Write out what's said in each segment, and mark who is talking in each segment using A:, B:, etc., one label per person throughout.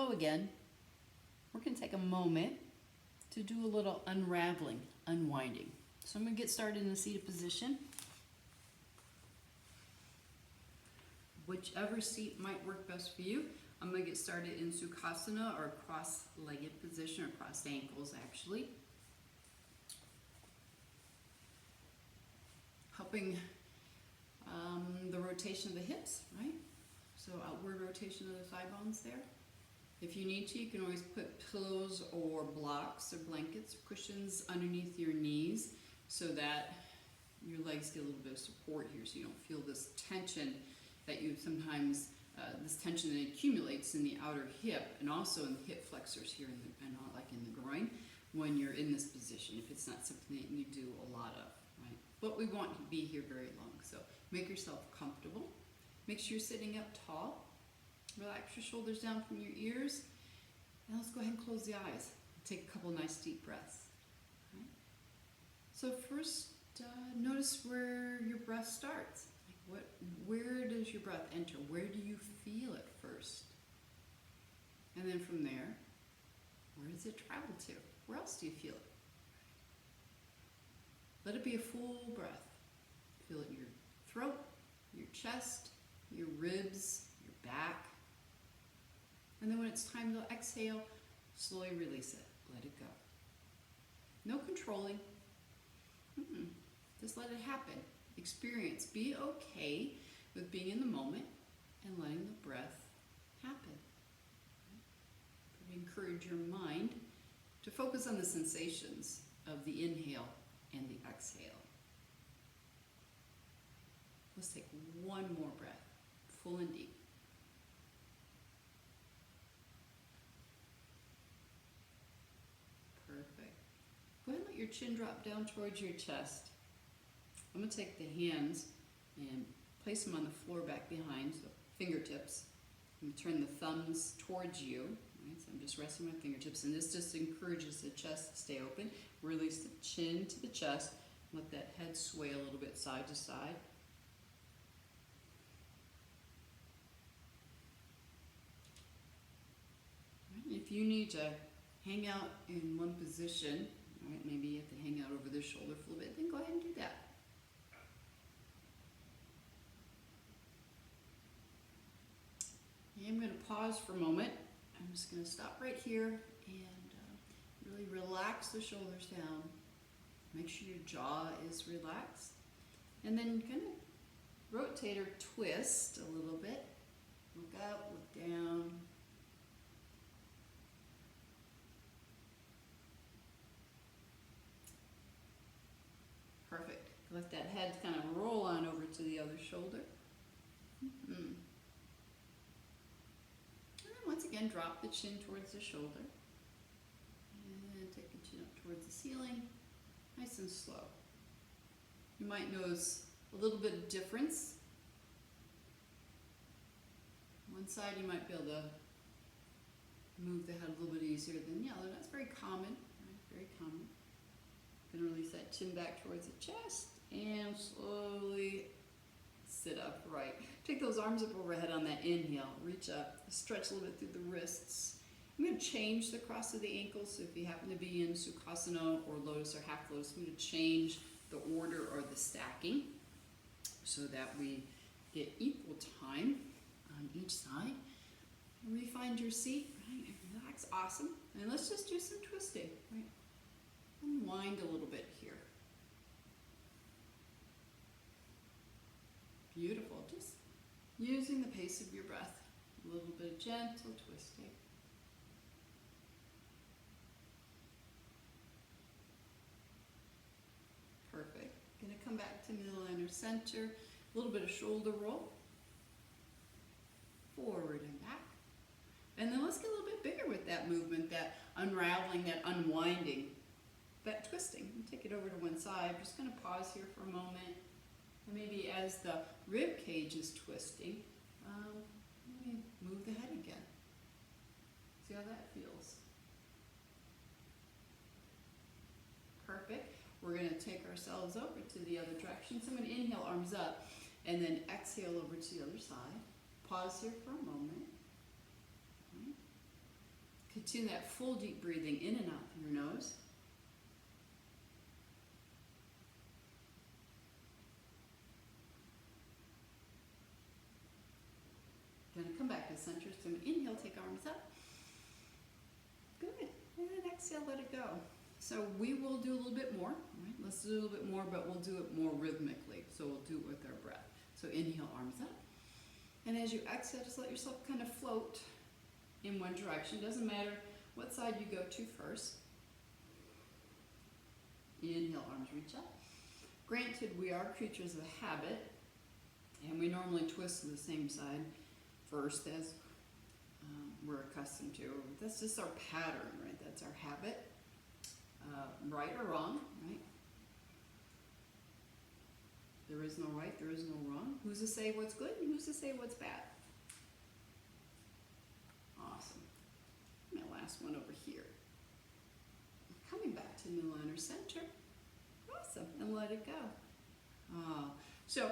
A: flow again, we're going to take a moment to do a little unraveling, unwinding. So I'm going to get started in the seated position. Whichever seat might work best for you. I'm going to get started in Sukhasana, or cross-legged position, or crossed ankles actually. Helping the rotation of the hips, right? So outward rotation of the thigh bones there. If you need to, you can always put pillows or blocks or blankets, cushions underneath your knees so that your legs get a little bit of support here, so you don't feel this tension that you sometimes, this tension that accumulates in the outer hip and also in the hip flexors here, and like in the groin, when you're in this position, if it's not something that you do a lot of, right? But we want to be here very long, so make yourself comfortable. Make sure you're sitting up tall. Relax your shoulders down from your ears. And let's go ahead and close the eyes. Take a couple nice deep breaths. Right? So first, notice where your breath starts. Like where does your breath enter? Where do you feel it first? And then from there, where does it travel to? Where else do you feel it? Let it be a full breath. Feel it in your throat, your chest, your ribs, your back. And then when it's time to exhale, slowly release it. Let it go. No controlling. Just let it happen. Experience. Be okay with being in the moment and letting the breath happen. Encourage your mind to focus on the sensations of the inhale and the exhale. Let's take one more breath, full and deep. Perfect. Go ahead and let your chin drop down towards your chest. I'm going to take the hands and place them on the floor back behind, so fingertips. I'm going to turn the thumbs towards you. Right? So I'm just resting my fingertips, and this just encourages the chest to stay open. Release the chin to the chest. Let that head sway a little bit side to side. Right? If you need to hang out in one position, right? Maybe you have to hang out over the shoulder for a little bit, then go ahead and do that. I'm going to pause for a moment. I'm just going to stop right here and really relax the shoulders down. Make sure your jaw is relaxed. And then kind of rotate or twist a little bit. Look up, look down. Perfect. Let that head kind of roll on over to the other shoulder. And then once again, drop the chin towards the shoulder. And take the chin up towards the ceiling. Nice and slow. You might notice a little bit of difference. One side you might be able to move the head a little bit easier than the other. That's very common. Right? Very common. Going to release that chin back towards the chest and slowly sit upright. Take those arms up overhead on that inhale. Reach up. Stretch a little bit through the wrists. I'm going to change the cross of the ankles. So if you happen to be in Sukhasana or lotus or half lotus, I'm going to change the order or the stacking so that we get equal time on each side. Refind your seat, right? Relax, awesome. And let's just do some twisting, right? Unwind a little bit here. Beautiful. Just using the pace of your breath. A little bit of gentle twisting. Perfect. Going to come back to middle and center. A little bit of shoulder roll. Forward and back. And then let's get a little bit bigger with that movement, that unraveling, that unwinding, that twisting. Take it over to one side. I'm just going to pause here for a moment. And maybe as the rib cage is twisting, let me move the head again. See how that feels. Perfect. We're going to take ourselves over to the other direction. So I'm going to inhale, arms up, and then exhale over to the other side. Pause here for a moment. seeing that full deep breathing in and out through your nose. Gonna come back to center. So inhale, take arms up. Good. And then exhale, let it go. So we will do a little bit more, right? Let's do a little bit more, but we'll do it more rhythmically. So we'll do it with our breath. So inhale, arms up. And as you exhale, just let yourself kind of float in one direction. Doesn't matter what side you go to first. Inhale, arms reach up. Granted, we are creatures of habit, and we normally twist to the same side first as we're accustomed to. That's just our pattern, right? That's our habit. Right or wrong, right? There is no right, there is no wrong. Who's to say what's good and who's to say what's bad? Awesome. My last one over here. Coming back to midline or center. Awesome. And let it go. So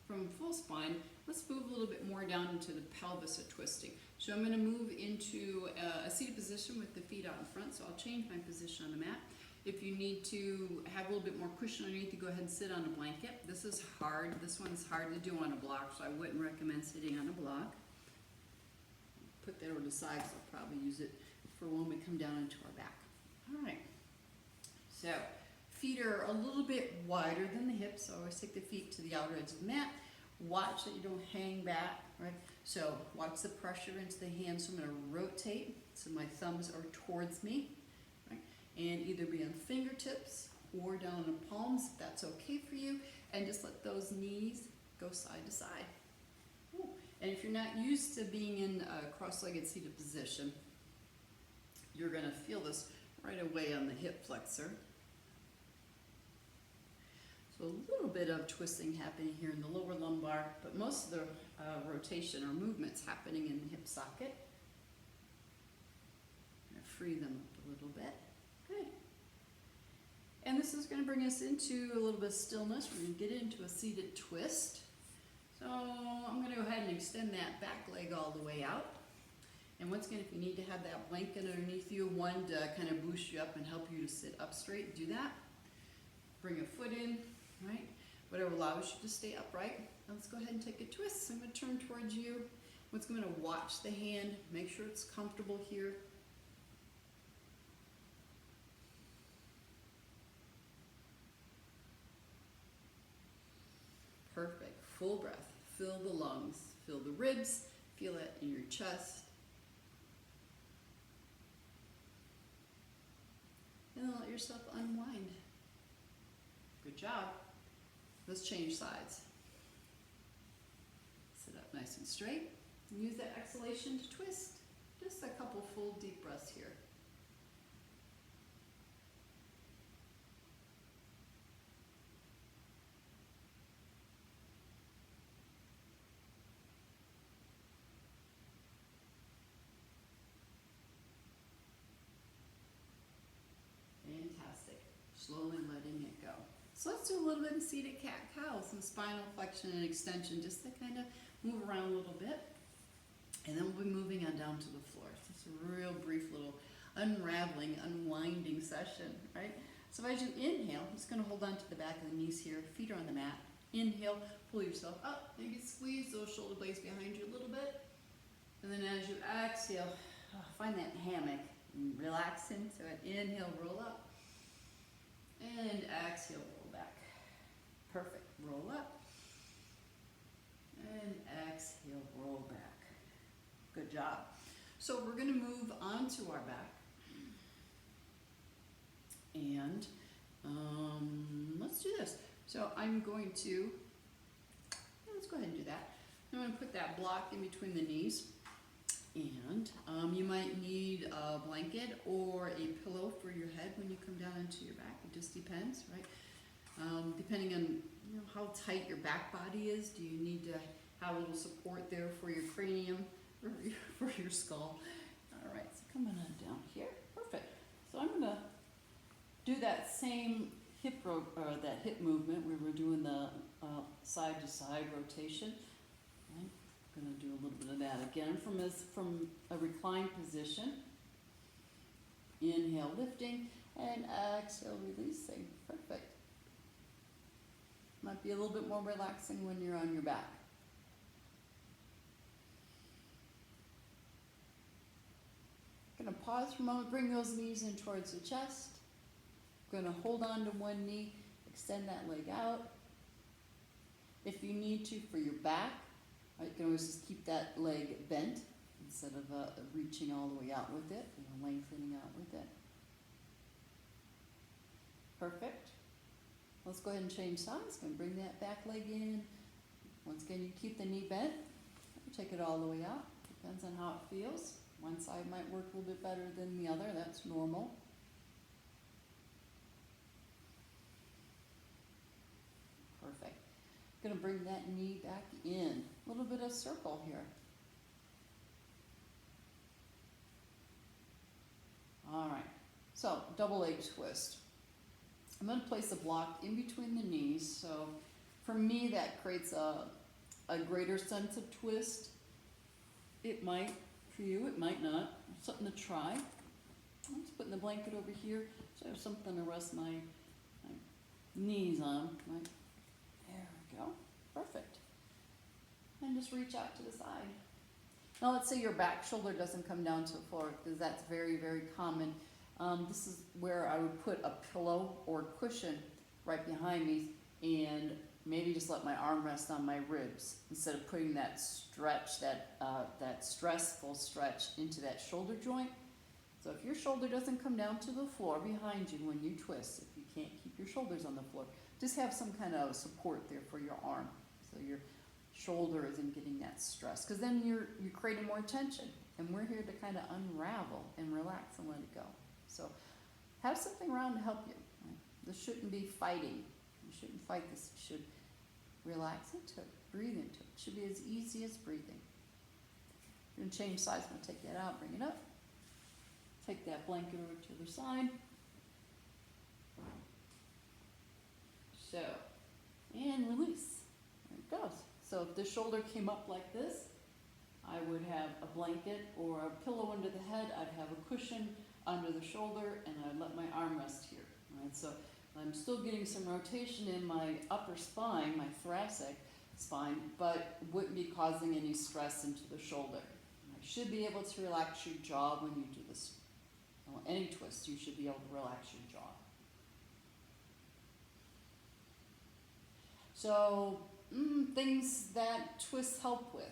A: from full spine, let's move a little bit more down into the pelvis of twisting. So I'm going to move into a seated position with the feet out in front. So I'll change my position on the mat. If you need to have a little bit more cushion underneath, you go ahead and sit on a blanket. This is hard. This one's hard to do on a block, so I wouldn't recommend sitting on a block. Put that over the side, so I'll probably use it for when we come down into our back. All right. So feet are a little bit wider than the hips, so I always take the feet to the outer edge of the mat. Watch that you don't hang back, right? So watch the pressure into the hands. So I'm going to rotate so my thumbs are towards me, right? And either be on fingertips or down on the palms, if that's okay for you. And just let those knees go side to side. Ooh. And if you're not used to being in a cross-legged seated position, you're going to feel this right away on the hip flexor. So a little bit of twisting happening here in the lower lumbar, but most of the rotation or movements happening in the hip socket. I'm going to free them up a little bit. Good. And this is going to bring us into a little bit of stillness. We're going to get into a seated twist. So I'm going to go ahead and extend that back leg all the way out. And once again, if you need to have that blanket underneath you, one to kind of boost you up and help you to sit up straight, do that. Bring a foot in. Right? Whatever allows you to stay upright. Now let's go ahead and take a twist. I'm going to turn towards you. Once I'm going to watch the hand, make sure it's comfortable here. Perfect. Full breath. Fill the lungs. Fill the ribs. Feel it in your chest. And then let yourself unwind. Good job. Let's change sides. Sit up nice and straight. And use that exhalation to twist. Just a couple full deep breaths here. Fantastic. Slowly letting it go. So let's do a little bit of seated cat-cow, some spinal flexion and extension, just to kind of move around a little bit. And then we'll be moving on down to the floor. So it's a real brief little unraveling, unwinding session, right? So as you inhale, I'm just going to hold on to the back of the knees here. Feet are on the mat. Inhale, pull yourself up. Maybe squeeze those shoulder blades behind you a little bit. And then as you exhale, find that hammock. Relax into it. Inhale, roll up. And exhale, roll back. Perfect. Roll up. And exhale, roll back. Good job. So we're going to move onto our back. And let's do this. So I'm going to, let's go ahead and do that. I'm going to put that block in between the knees. And you might need a blanket or a pillow for your head when you come down into your back. It just depends, right? Depending on how tight your back body is, do you need to have a little support there for your cranium or for your skull? All right, so coming on down here, perfect. So I'm gonna do that same hip movement where we're doing the side to side rotation. Right? Going to do a little bit of that again from a reclined position. Inhale, lifting, and exhale, releasing. Perfect. Might be a little bit more relaxing when you're on your back. Gonna pause for a moment, bring those knees in towards the chest. Gonna hold on to one knee, extend that leg out. If you need to for your back, you can always just keep that leg bent instead of reaching all the way out with it, lengthening out with it. Perfect. Let's go ahead and change sides. Gonna bring that back leg in. Once again, you keep the knee bent. Take it all the way out. Depends on how it feels. One side might work a little bit better than the other. That's normal. Perfect. Gonna bring that knee back in. A little bit of circle here. All right. So, double leg twist. I'm going to place a block in between the knees. So, for me, that creates a greater sense of twist. It might, for you, it might not. Something to try. I'm just putting the blanket over here so I have something to rest my knees on. Right. There we go. Perfect. And just reach out to the side. Now let's say your back shoulder doesn't come down to the floor, because that's very, very common. This is where I would put a pillow or cushion right behind me and maybe just let my arm rest on my ribs instead of putting that stretch, that stressful stretch into that shoulder joint. So if your shoulder doesn't come down to the floor behind you when you twist, if you can't keep your shoulders on the floor, just have some kind of support there for your arm. So your shoulder isn't getting that stress, because then you're creating more tension, and we're here to kind of unravel and relax and let it go. So have something around to help you. Right? This shouldn't be fighting. You shouldn't fight this. You should relax into it, breathe into it. It should be as easy as breathing. You're going to change sides. I'm going to take that out, bring it up. Take that blanket over to the other side. So, and release. There it goes. So if the shoulder came up like this, I would have a blanket or a pillow under the head. I'd have a cushion under the shoulder, and I'd let my arm rest here. Right? So I'm still getting some rotation in my upper spine, my thoracic spine, but wouldn't be causing any stress into the shoulder. I should be able to relax your jaw when you do this. Well, any twist, you should be able to relax your jaw. So things that twists help with.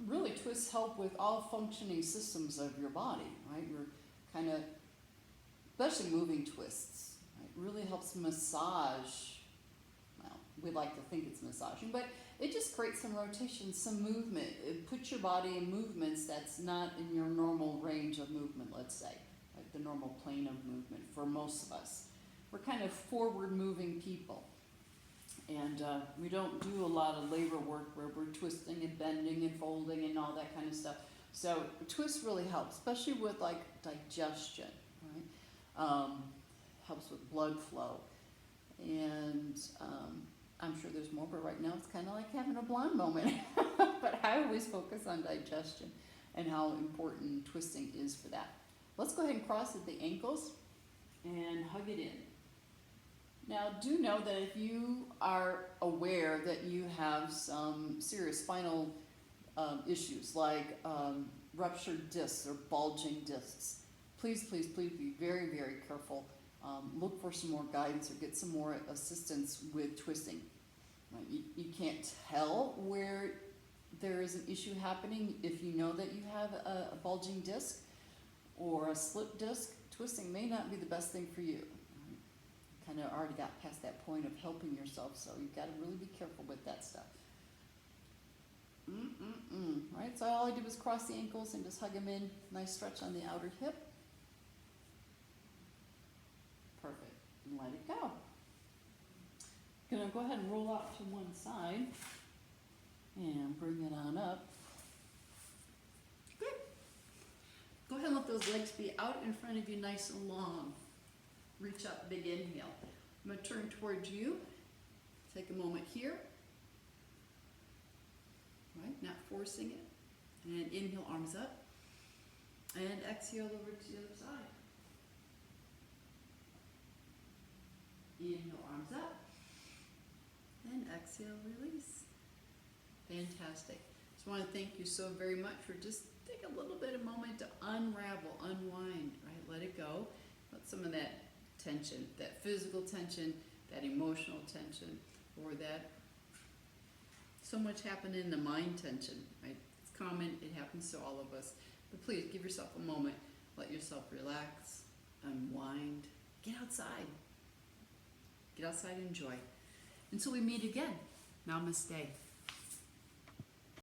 A: Really, twists help with all functioning systems of your body, right? We're kind of, especially moving twists, right? Really helps massage. Well, we like to think it's massaging, but it just creates some rotation, some movement. It puts your body in movements that's not in your normal range of movement, let's say, like the normal plane of movement for most of us. We're kind of forward-moving people. And we don't do a lot of labor work where we're twisting and bending and folding and all that kind of stuff. So twist really helps, especially with like digestion, right? Helps with blood flow. And I'm sure there's more, but right now it's kind of like having a blonde moment. But I always focus on digestion and how important twisting is for that. Let's go ahead and cross at the ankles and hug it in. Now, do know that if you are aware that you have some serious spinal issues like ruptured discs or bulging discs, please, please, please be very, very careful. Look for some more guidance or get some more assistance with twisting. You can't tell where there is an issue happening if you know that you have a bulging disc or a slip disc. Twisting may not be the best thing for you. Kind of already got past that point of helping yourself, so you've got to really be careful with that stuff. Right, so all I did was cross the ankles and just hug them in. Nice stretch on the outer hip. Perfect. And let it go. Gonna go ahead and roll out to one side and bring it on up. Good. Go ahead and let those legs be out in front of you, nice and long. Reach up, big inhale. I'm going to turn towards you. Take a moment here. Right, not forcing it. And inhale, arms up. And exhale over to the other side. Inhale, arms up. And exhale, release. Fantastic. Just want to thank you so very much for just take a little bit of moment to unravel, unwind, right? Let it go. Let some of that tension, that physical tension, that emotional tension, or that so much happened in the mind tension, right? It's common, it happens to all of us. But please give yourself a moment. Let yourself relax, unwind, get outside. Get outside and enjoy. Until we meet again, namaste.